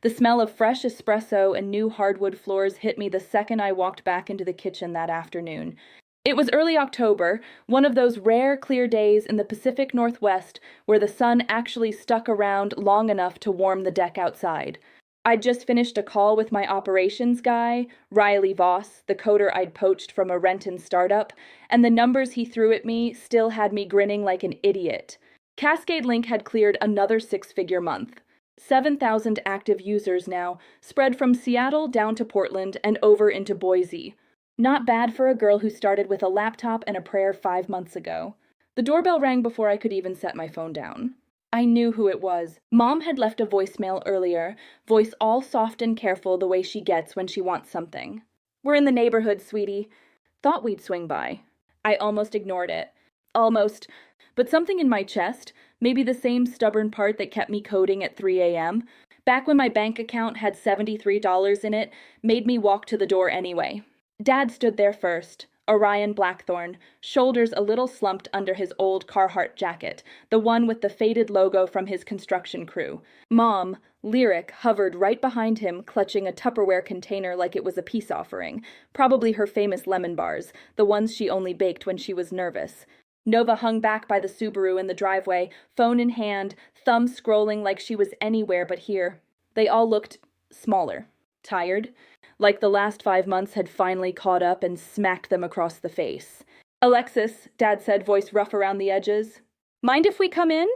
The smell of fresh espresso and new hardwood floors hit me the second I walked back into the kitchen that afternoon. It was early October, one of those rare clear days in the Pacific Northwest where the sun actually stuck around long enough to warm the deck outside. I'd just finished a call with my operations guy, Riley Voss, the coder I'd poached from a Renton startup, and the numbers he threw at me still had me grinning like an idiot. Cascade Link had cleared another six-figure month. 7,000 active users now, spread from Seattle down to Portland and over into Boise. Not bad for a girl who started with a laptop and a prayer 5 months ago. The doorbell rang before I could even set my phone down. I knew who it was. Mom had left a voicemail earlier, voice all soft and careful the way she gets when she wants something. "We're in the neighborhood, sweetie. Thought we'd swing by." I almost ignored it. Almost. But something in my chest, maybe the same stubborn part that kept me coding at 3 a.m., back when my bank account had $73 in it, made me walk to the door anyway. Dad stood there first, Orion Blackthorne, shoulders a little slumped under his old Carhartt jacket, the one with the faded logo from his construction crew. Mom, Lyric, hovered right behind him, clutching a Tupperware container like it was a peace offering, probably her famous lemon bars, the ones she only baked when she was nervous. Nova hung back by the Subaru in the driveway, phone in hand, thumb scrolling like she was anywhere but here. They all looked smaller, tired, like the last 5 months had finally caught up and smacked them across the face. "Alexis," Dad said, voice rough around the edges. "Mind if we come in?"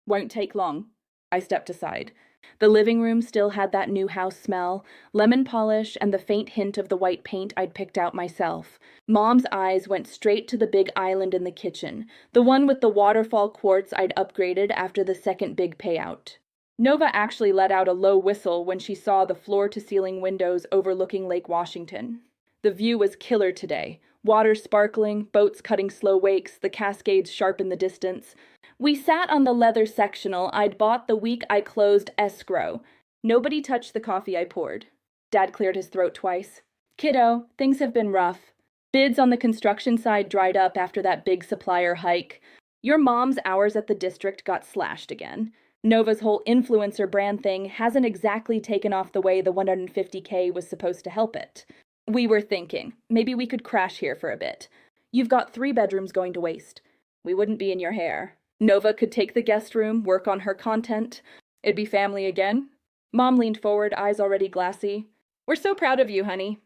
"Won't take long." I stepped aside. The living room still had that new house smell, lemon polish and the faint hint of the white paint I'd picked out myself. Mom's eyes went straight to the big island in the kitchen, the one with the waterfall quartz I'd upgraded after the second big payout. Nova actually let out a low whistle when she saw the floor-to-ceiling windows overlooking Lake Washington. The view was killer today. Water sparkling, boats cutting slow wakes, the Cascades sharp in the distance. We sat on the leather sectional I'd bought the week I closed escrow. Nobody touched the coffee I poured. Dad cleared his throat twice. "Kiddo, things have been rough. Bids on the construction side dried up after that big supplier hike. Your mom's hours at the district got slashed again. Nova's whole influencer brand thing hasn't exactly taken off the way the 150K was supposed to help it. We were thinking, maybe we could crash here for a bit. You've got 3 bedrooms going to waste. We wouldn't be in your hair. Nova could take the guest room, work on her content. It'd be family again." Mom leaned forward, eyes already glassy. "We're so proud of you, honey.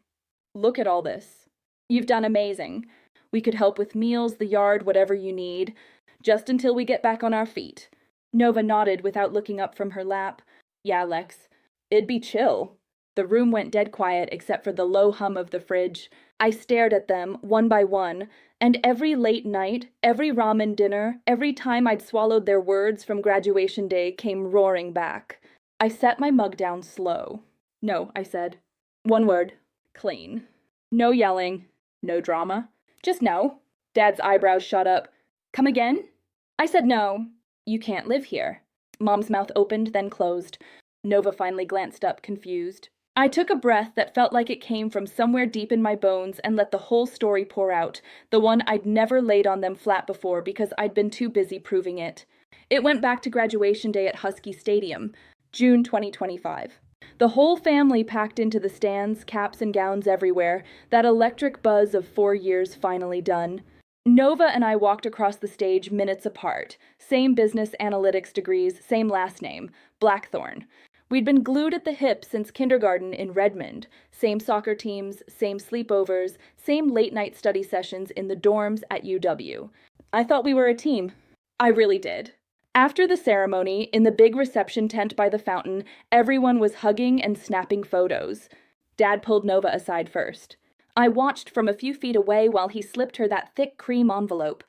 Look at all this. You've done amazing. We could help with meals, the yard, whatever you need, just until we get back on our feet." Nova nodded without looking up from her lap. "Yeah, Lex. It'd be chill." The room went dead quiet except for the low hum of the fridge. I stared at them, one by one, and every late night, every ramen dinner, every time I'd swallowed their words from graduation day came roaring back. I set my mug down slow. "No," I said. One word. Clean. No yelling. No drama. Just no. Dad's eyebrows shot up. "Come again?" I said no. "You can't live here." Mom's mouth opened, then closed. Nova finally glanced up, confused. I took a breath that felt like it came from somewhere deep in my bones and let the whole story pour out, the one I'd never laid on them flat before because I'd been too busy proving it. It went back to graduation day at Husky Stadium, June 2025. The whole family packed into the stands, caps and gowns everywhere, that electric buzz of 4 years finally done. Nova and I walked across the stage minutes apart. Same business analytics degrees, same last name, Blackthorne. We'd been glued at the hip since kindergarten in Redmond. Same soccer teams, same sleepovers, same late-night study sessions in the dorms at UW. I thought we were a team. I really did. After the ceremony, in the big reception tent by the fountain, everyone was hugging and snapping photos. Dad pulled Nova aside first. I watched from a few feet away while he slipped her that thick cream envelope.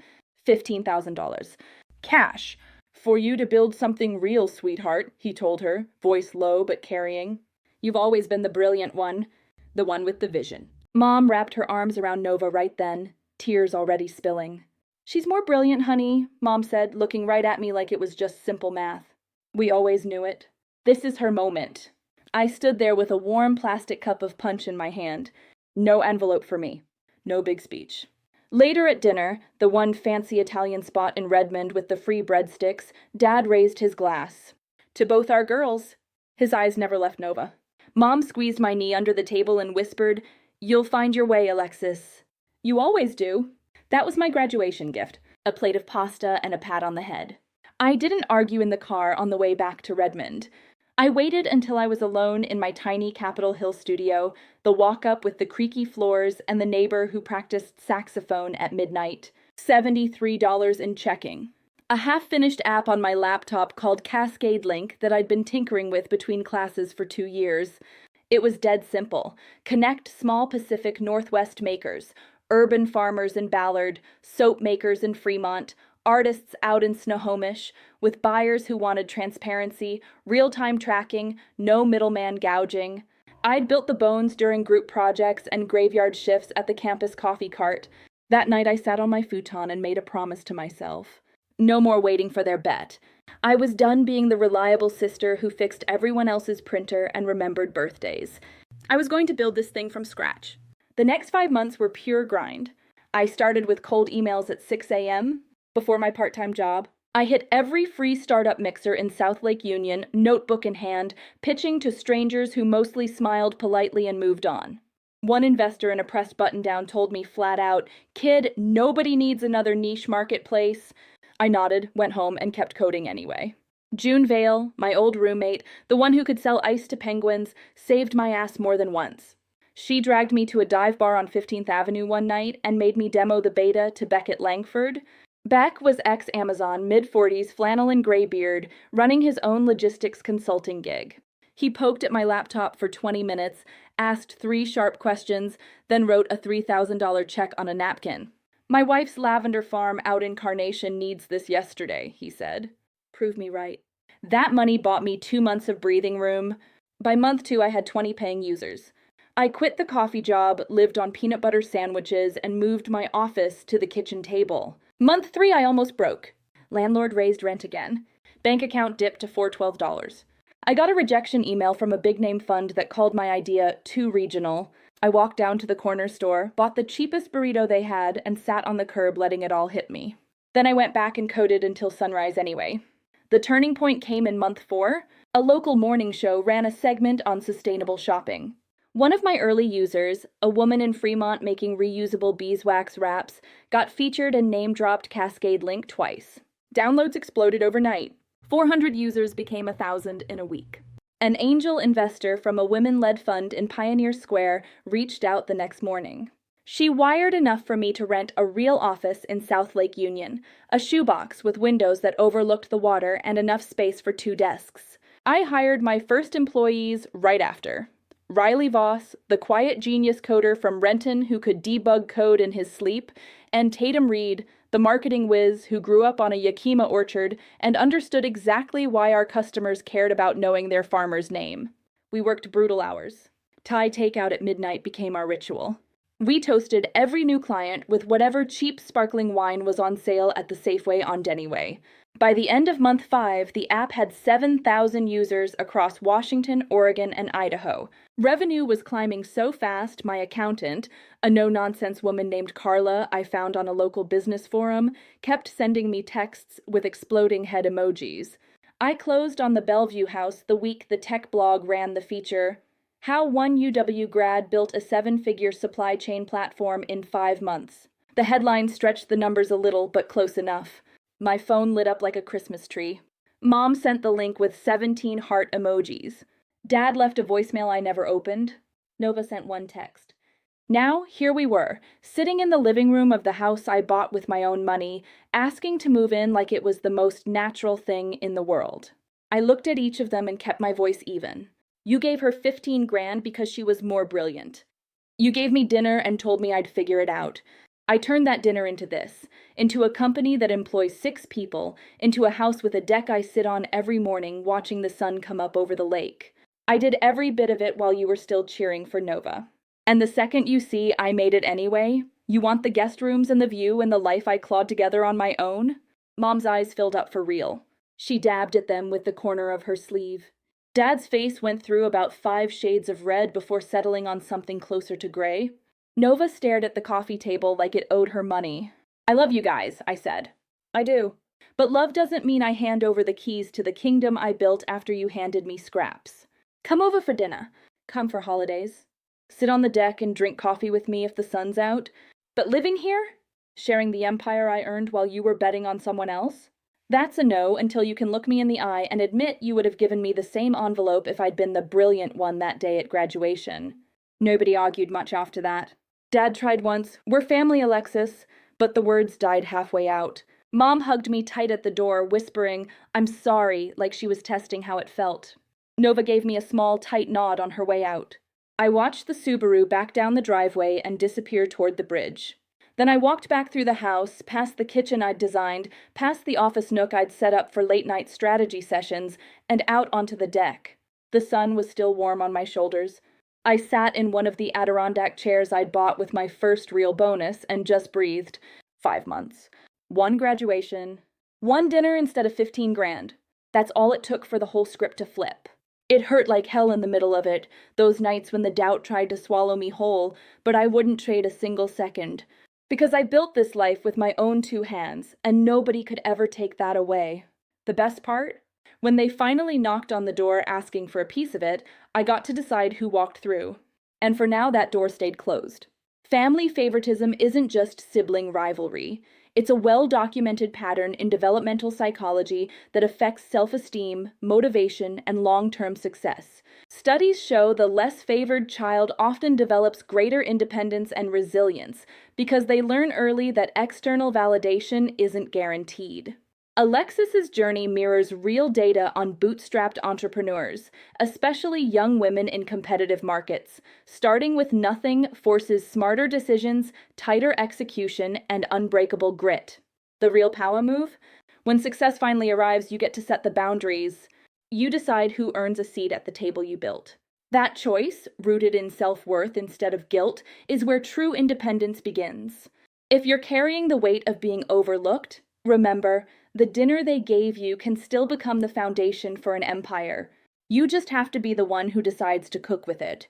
$15,000. Cash. "For you to build something real, sweetheart," he told her, voice low but carrying. "You've always been the brilliant one. The one with the vision." Mom wrapped her arms around Nova right then, tears already spilling. "She's more brilliant, honey," Mom said, looking right at me like it was just simple math. "We always knew it. This is her moment." I stood there with a warm plastic cup of punch in my hand. No envelope for me. No big speech. Later at dinner, the one fancy Italian spot in Redmond with the free breadsticks, Dad raised his glass. "To both our girls." His eyes never left Nova. Mom squeezed my knee under the table and whispered, "You'll find your way, Alexis." "You always do." That was my graduation gift, a plate of pasta and a pat on the head. I didn't argue in the car on the way back to Redmond. I waited until I was alone in my tiny Capitol Hill studio, the walk-up with the creaky floors and the neighbor who practiced saxophone at midnight. $73 in checking. A half-finished app on my laptop called Cascade Link that I'd been tinkering with between classes for 2 years. It was dead simple. Connect small Pacific Northwest makers, urban farmers in Ballard, soap makers in Fremont, artists out in Snohomish, with buyers who wanted transparency, real-time tracking, no middleman gouging. I'd built the bones during group projects and graveyard shifts at the campus coffee cart. That night I sat on my futon and made a promise to myself. No more waiting for their bet. I was done being the reliable sister who fixed everyone else's printer and remembered birthdays. I was going to build this thing from scratch. The next 5 months were pure grind. I started with cold emails at 6 a.m. before my part-time job. I hit every free startup mixer in South Lake Union, notebook in hand, pitching to strangers who mostly smiled politely and moved on. One investor in a pressed button-down told me flat out, "Kid, nobody needs another niche marketplace." I nodded, went home, and kept coding anyway. June Vale, my old roommate, the one who could sell ice to penguins, saved my ass more than once. She dragged me to a dive bar on 15th Avenue one night and made me demo the beta to Beckett Langford. Beck was ex-Amazon, mid-40s, flannel and gray beard, running his own logistics consulting gig. He poked at my laptop for 20 minutes, asked 3 sharp questions, then wrote a $3,000 check on a napkin. "My wife's lavender farm out in Carnation needs this yesterday," he said. Prove me right. That money bought me 2 months of breathing room. By month 2, I had 20 paying users. I quit the coffee job, lived on peanut butter sandwiches, and moved my office to the kitchen table. Month 3, I almost broke. Landlord raised rent again. Bank account dipped to $412. I got a rejection email from a big-name fund that called my idea too regional. I walked down to the corner store, bought the cheapest burrito they had, and sat on the curb letting it all hit me. Then I went back and coded until sunrise anyway. The turning point came in month 4. A local morning show ran a segment on sustainable shopping. One of my early users, a woman in Fremont making reusable beeswax wraps, got featured and name-dropped Cascade Link twice. Downloads exploded overnight. 400 users became 1,000 in a week. An angel investor from a women-led fund in Pioneer Square reached out the next morning. She wired enough for me to rent a real office in South Lake Union, a shoebox with windows that overlooked the water and enough space for 2 desks. I hired my first employees right after. Riley Voss, the quiet genius coder from Renton who could debug code in his sleep, and Tatum Reed, the marketing whiz who grew up on a Yakima orchard and understood exactly why our customers cared about knowing their farmer's name. We worked brutal hours. Thai takeout at midnight became our ritual. We toasted every new client with whatever cheap sparkling wine was on sale at the Safeway on Dennyway. By the end of month 5, the app had 7,000 users across Washington, Oregon, and Idaho. Revenue was climbing so fast, my accountant, a no-nonsense woman named Carla I found on a local business forum, kept sending me texts with exploding head emojis. I closed on the Bellevue house the week the tech blog ran the feature, "How one UW grad built a 7-figure supply chain platform in 5 months." The headline stretched the numbers a little, but close enough. My phone lit up like a Christmas tree. Mom sent the link with 17 heart emojis. Dad left a voicemail I never opened. Nova sent 1 text. Now, here we were, sitting in the living room of the house I bought with my own money, asking to move in like it was the most natural thing in the world. I looked at each of them and kept my voice even. You gave her 15 grand because she was more brilliant. You gave me dinner and told me I'd figure it out. I turned that dinner into this, into a company that employs 6 people, into a house with a deck I sit on every morning watching the sun come up over the lake. I did every bit of it while you were still cheering for Nova. And the second you see I made it anyway, you want the guest rooms and the view and the life I clawed together on my own? Mom's eyes filled up for real. She dabbed at them with the corner of her sleeve. Dad's face went through about 5 shades of red before settling on something closer to gray. Nova stared at the coffee table like it owed her money. "I love you guys," I said. "I do." But love doesn't mean I hand over the keys to the kingdom I built after you handed me scraps. Come over for dinner. Come for holidays. Sit on the deck and drink coffee with me if the sun's out. But living here? Sharing the empire I earned while you were betting on someone else? That's a no until you can look me in the eye and admit you would have given me the same envelope if I'd been the brilliant one that day at graduation. Nobody argued much after that. Dad tried once, "We're family, Alexis," but the words died halfway out. Mom hugged me tight at the door, whispering, "I'm sorry," like she was testing how it felt. Nova gave me a small, tight nod on her way out. I watched the Subaru back down the driveway and disappear toward the bridge. Then I walked back through the house, past the kitchen I'd designed, past the office nook I'd set up for late-night strategy sessions, and out onto the deck. The sun was still warm on my shoulders. I sat in one of the Adirondack chairs I'd bought with my first real bonus and just breathed. 5 months. One graduation. One dinner instead of 15 grand. That's all it took for the whole script to flip. It hurt like hell in the middle of it, those nights when the doubt tried to swallow me whole, but I wouldn't trade a single second. Because I built this life with my own 2 hands, and nobody could ever take that away. The best part? When they finally knocked on the door asking for a piece of it, I got to decide who walked through. And for now, that door stayed closed. Family favoritism isn't just sibling rivalry. It's a well-documented pattern in developmental psychology that affects self-esteem, motivation, and long-term success. Studies show the less favored child often develops greater independence and resilience because they learn early that external validation isn't guaranteed. Alexis's journey mirrors real data on bootstrapped entrepreneurs, especially young women in competitive markets. Starting with nothing forces smarter decisions, tighter execution, and unbreakable grit. The real power move? When success finally arrives, you get to set the boundaries. You decide who earns a seat at the table you built. That choice, rooted in self-worth instead of guilt, is where true independence begins. If you're carrying the weight of being overlooked, remember, the dinner they gave you can still become the foundation for an empire. You just have to be the one who decides to cook with it.